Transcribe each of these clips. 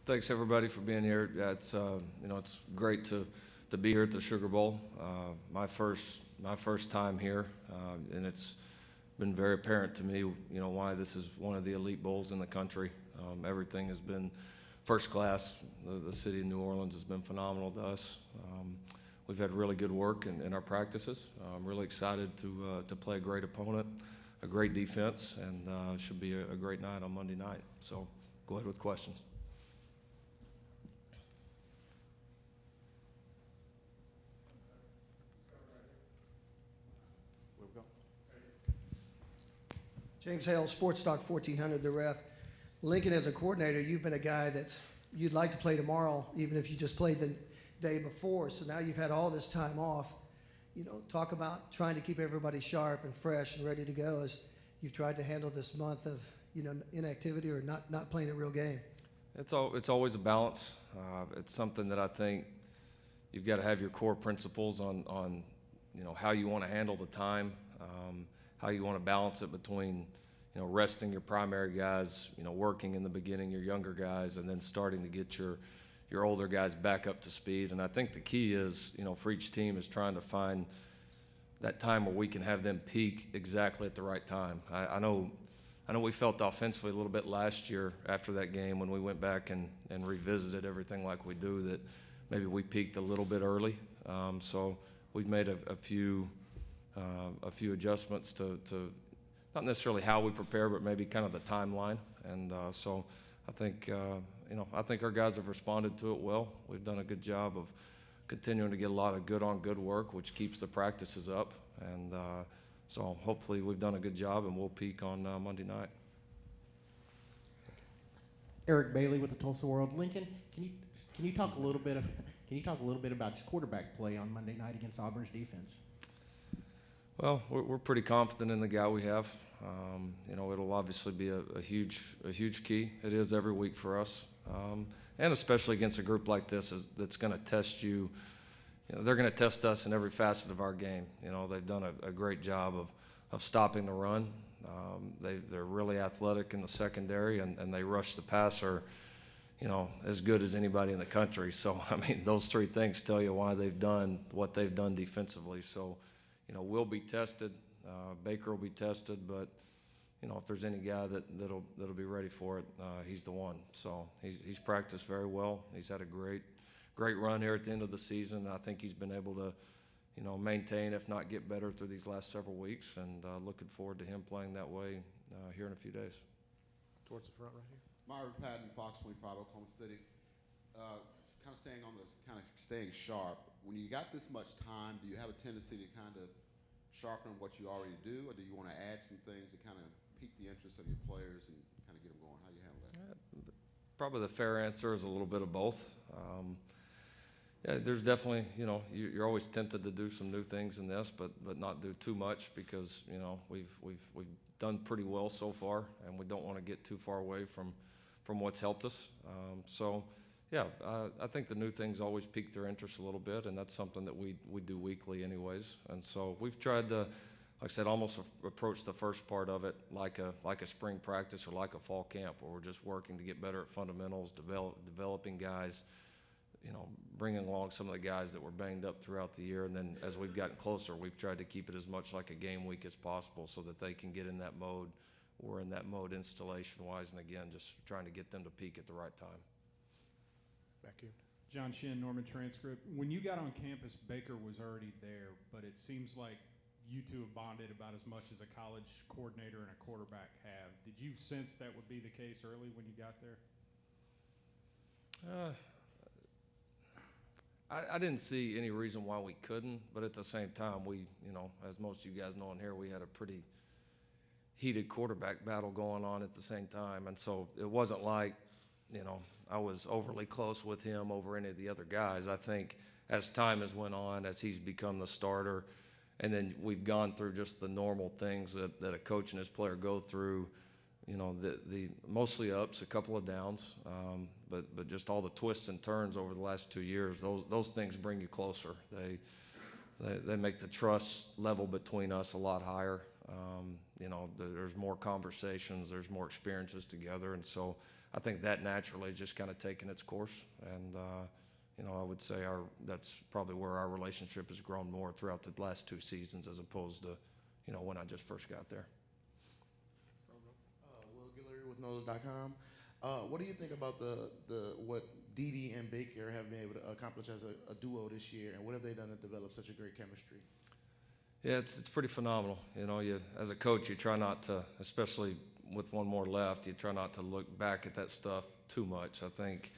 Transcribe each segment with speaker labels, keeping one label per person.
Speaker 1: Thanks everybody for being here. Yeah, it's great to be here at the Sugar Bowl. My first time here, and it's been very apparent to me, why this is one of the elite bowls in the country. Everything has been first class. The city of New Orleans has been phenomenal to us. We've had really good work in our practices. I'm really excited to play a great opponent, a great defense, and it should be a great night on Monday night. So go ahead with questions.
Speaker 2: James Hale, Sports Talk 1400, The Ref. Lincoln, as a coordinator, you've been a guy you'd like to play tomorrow, even if you just played the day before. So now you've had all this time off. Talk about trying to keep everybody sharp and fresh and ready to go as you've tried to handle this month of inactivity or not playing a real game.
Speaker 1: It's always a balance. It's something that I think you've got to have your core principles on how you want to handle the time, how you want to balance it between resting your primary guys, working in the beginning your younger guys, and then starting to get your older guys back up to speed. And I think the key is, for each team is trying to find that time where we can have them peak exactly at the right time. I know we felt offensively a little bit last year after that game when we went back and revisited everything like we do, that maybe we peaked a little bit early. So we've made a few adjustments to not necessarily how we prepare, but maybe kind of the timeline. And so I think our guys have responded to it well. We've done a good job of continuing to get a lot of good work, which keeps the practices up. And so hopefully we've done a good job, and we'll peak on Monday night.
Speaker 3: Eric Bailey with the Tulsa World. Lincoln, can you talk a little bit about just quarterback play on Monday night against Auburn's defense?
Speaker 1: Well, we're pretty confident in the guy we have. It'll obviously be a huge key. It is every week for us, and especially against a group like this that's going to test you. They're going to test us in every facet of our game. They've done a great job of stopping the run. They're really athletic in the secondary, and they rush the passer, as good as anybody in the country. So, those three things tell you why they've done what they've done defensively. So, we'll be tested. Baker will be tested, but if there's any guy that'll be ready for it, he's the one. So he's practiced very well. He's had a great run here at the end of the season. I think he's been able to, maintain, if not get better, through these last several weeks. And looking forward to him playing that way here in a few days.
Speaker 4: Towards the front right here.
Speaker 5: Myron Patton, Fox 25, Oklahoma City. Kind of staying sharp. When you got this much time, do you have a tendency to kind of sharpen what you already do, or do you want to add some things to kind of pique the interest of your players and kind of get them going? How do you handle that?
Speaker 1: Probably the fair answer is a little bit of both. There's definitely, you're always tempted to do some new things in this, but not do too much, because we've done pretty well so far, and we don't want to get too far away from what's helped us. I think the new things always pique their interest a little bit, and that's something that we do weekly anyways. And so we've tried to, like I said, almost approach the first part of it like a spring practice or like a fall camp, where we're just working to get better at fundamentals, developing guys, bringing along some of the guys that were banged up throughout the year. And then as we've gotten closer, we've tried to keep it as much like a game week as possible, so that they can get in that mode. We're in that mode installation-wise, and again, just trying to get them to peak at the right time.
Speaker 4: Back here.
Speaker 6: John Shin, Norman Transcript. When you got on campus, Baker was already there, but it seems like you two have bonded about as much as a college coordinator and a quarterback have. Did you sense that would be the case early when you got there?
Speaker 1: I didn't see any reason why we couldn't, but at the same time, we, as most of you guys know in here, we had a pretty heated quarterback battle going on at the same time. And so it wasn't like, I was overly close with him over any of the other guys. I think as time has went on, as he's become the starter, and then we've gone through just the normal things that a coach and his player go through, the mostly ups, a couple of downs, but just all the twists and turns over the last 2 years, those things bring you closer. They make the trust level between us a lot higher. There's more conversations, there's more experiences together, and so I think that naturally has just kind of taken its course. And, I would say that's probably where our relationship has grown more throughout the last 2 seasons as opposed to, when I just first got there.
Speaker 7: Will Guillory with NOLA.com. What do you think about what Didi and Baker have been able to accomplish as a duo this year, and what have they done to develop such a great chemistry?
Speaker 1: Yeah, it's pretty phenomenal. As a coach, you try not to, especially with one more left, you try not to look back at that stuff too much. I think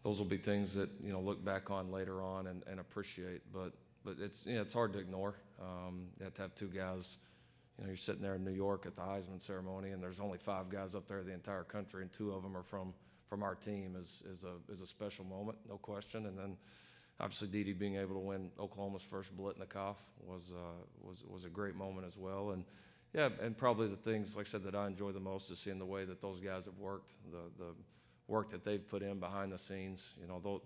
Speaker 1: those will be things that look back on later on and appreciate. But it's hard to ignore. You have to have 2 guys. You're sitting there in New York at the Heisman ceremony, and there's only 5 guys up there in the entire country, and 2 of them are from our team. is a special moment, no question. And then obviously Didi being able to win Oklahoma's first Biletnikoff was a great moment as well. And yeah, and probably the things, like I said, that I enjoy the most is seeing the way that those guys have worked, the work that they've put in behind the scenes.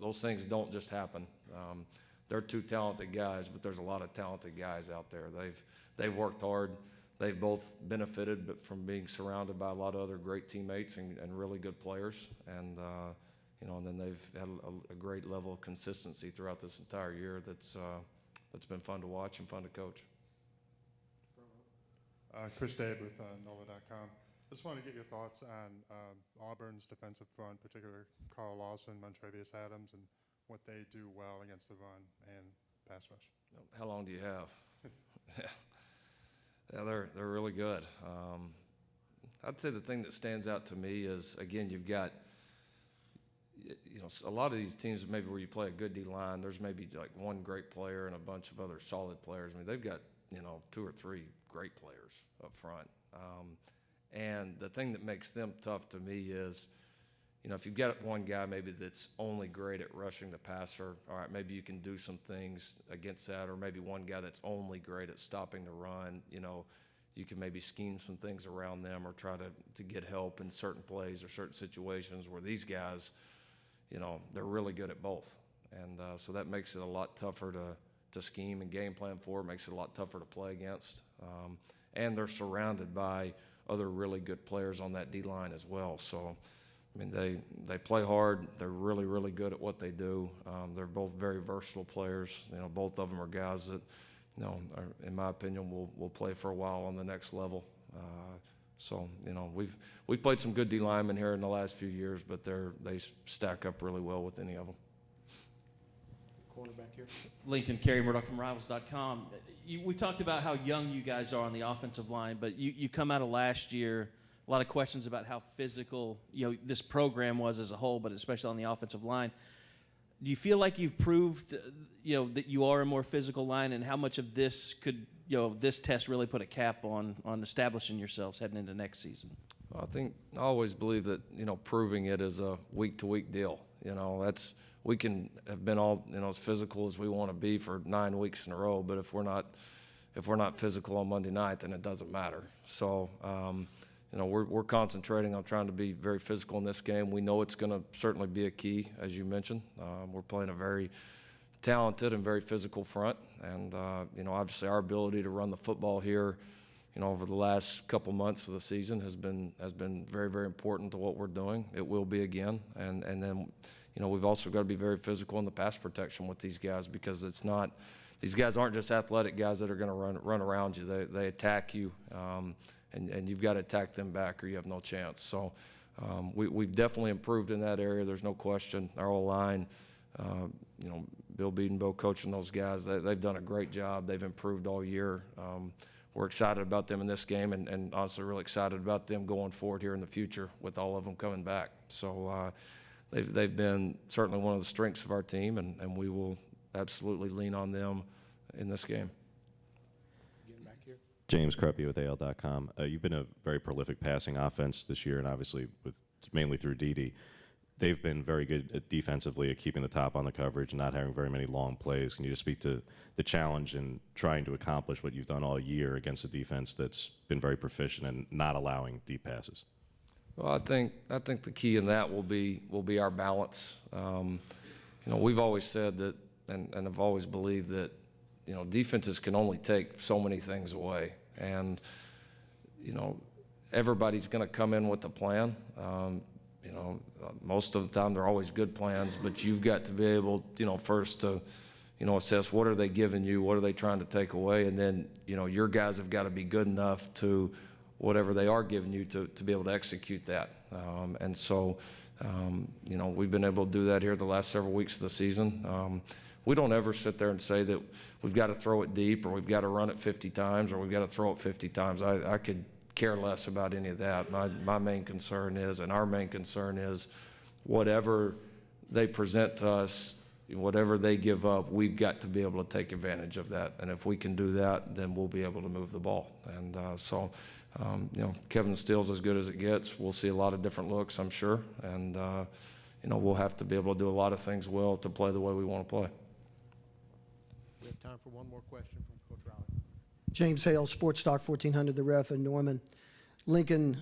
Speaker 1: Those things don't just happen. They're 2 talented guys, but there's a lot of talented guys out there. They've worked hard. They've both benefited from being surrounded by a lot of other great teammates and really good players. And and then they've had a great level of consistency throughout this entire year that's been fun to watch and fun to coach.
Speaker 8: Chris Dade with NOLA.com. Just want to get your thoughts on Auburn's defensive front, particularly Carl Lawson, Montrevious Adams, and what they do well against the run and pass rush.
Speaker 1: How long do you have? Yeah, they're really good. I'd say the thing that stands out to me is, again, you've got, a lot of these teams maybe where you play a good D-line, there's maybe like 1 great player and a bunch of other solid players. I mean, they've got, 2 or 3 great players up front. And the thing that makes them tough to me is, if you've got 1 guy maybe that's only great at rushing the passer, all right, maybe you can do some things against that, or maybe 1 guy that's only great at stopping the run, you can maybe scheme some things around them or try to get help in certain plays or certain situations where these guys, they're really good at both. And so that makes it a lot tougher to scheme and game plan for, it makes it a lot tougher to play against. And they're surrounded by other really good players on that D-line as well. So, I mean, they play hard. They're really, really good at what they do. They're both very versatile players. Both of them are guys that, are, in my opinion, will play for a while on the next level. So, we've played some good D linemen here in the last few years, but they stack up really well with any of them.
Speaker 4: Cornerback here.
Speaker 9: Lincoln, Kerry Murdoch from Rivals.com. We talked about how young you guys are on the offensive line, but you come out of last year, a lot of questions about how physical this program was as a whole, but especially on the offensive line. Do you feel like you've proved that you are a more physical line, and how much of this could this test really put a cap on establishing yourselves heading into next season?
Speaker 1: I always believe that proving it is a week-to-week deal. We can have been all as physical as we want to be for 9 weeks in a row, but if we're not physical on Monday night, then it doesn't matter. So we're concentrating on trying to be very physical in this game. We know it's going to certainly be a key, as you mentioned. We're playing a very talented and very physical front, and obviously our ability to run the football here, over the last couple months of the season has been very, very important to what we're doing. It will be again, and then we've also got to be very physical in the pass protection with these guys, because these guys aren't just athletic guys that are going to run around you. They attack you, and you've got to attack them back or you have no chance. So we've definitely improved in that area. There's no question. Our whole line, Bill Beedenbow coaching those guys, they've done a great job. They've improved all year. We're excited about them in this game, and honestly really excited about them going forward here in the future with all of them coming back. So they've been certainly one of the strengths of our team, and we will absolutely lean on them in this game.
Speaker 4: Getting back here.
Speaker 10: James Krupke with AL.com. You've been a very prolific passing offense this year, and obviously mainly through Didi. They've been very good defensively at keeping the top on the coverage and not having very many long plays. Can you just speak to the challenge in trying to accomplish what you've done all year against a defense that's been very proficient and not allowing deep passes?
Speaker 1: Well, I think the key in that will be our balance. We've always said that, and have always believed that, defenses can only take so many things away, and everybody's going to come in with a plan. most of the time they're always good plans, but you've got to be able, first to, assess what are they giving you, what are they trying to take away, and then, your guys have got to be good enough to whatever they are giving you to be able to execute that. And so, we've been able to do that here the last several weeks of the season. We don't ever sit there and say that we've got to throw it deep or we've got to run it 50 times or we've got to throw it 50 times. I could care less about any of that. My main concern is, and our main concern is, whatever they present to us, whatever they give up, we've got to be able to take advantage of that. And if we can do that, then we'll be able to move the ball. And Kevin Steele's as good as it gets. We'll see a lot of different looks, I'm sure. And, we'll have to be able to do a lot of things well to play the way we want to play.
Speaker 3: We have time for one more question from Coach Riley.
Speaker 2: James Hale, Sports Talk 1400, The Ref in Norman. Lincoln,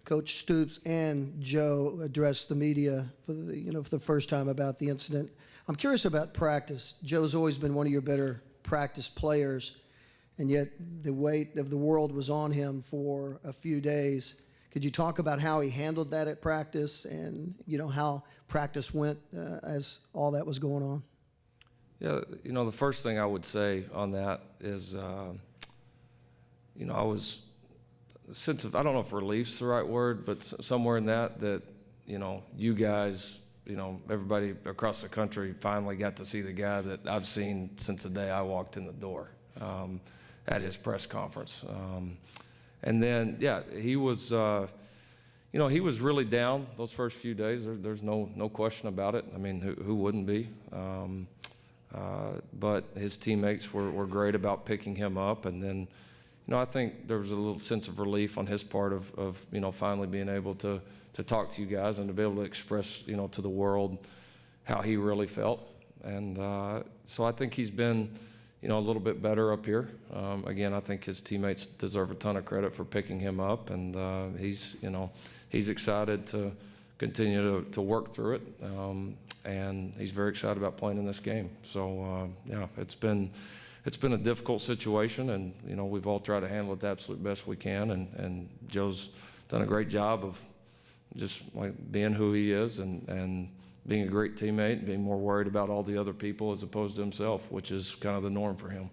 Speaker 2: Coach Stoops and Joe addressed the media for the first time about the incident. I'm curious about practice. Joe's always been one of your better practice players, and yet the weight of the world was on him for a few days. Could you talk about how he handled that at practice and, how practice went as all that was going on?
Speaker 1: Yeah, the first thing I would say on that is, I was a sense of, I don't know if relief's the right word, but somewhere in that, you guys, everybody across the country finally got to see the guy that I've seen since the day I walked in the door at his press conference. And then, yeah, he was, he was really down those first few days. There's no question about it. I mean, who wouldn't be? But his teammates were great about picking him up. And then, I think there was a little sense of relief on his part of finally being able to talk to you guys and to be able to express, to the world how he really felt. And so I think he's been, a little bit better up here. Again, I think his teammates deserve a ton of credit for picking him up, and he's excited to continue to work through it, and he's very excited about playing in this game. So yeah, it's been a difficult situation, and we've all tried to handle it the absolute best we can, and Joe's done a great job of just like being who he is and being a great teammate, being more worried about all the other people as opposed to himself, which is kind of the norm for him.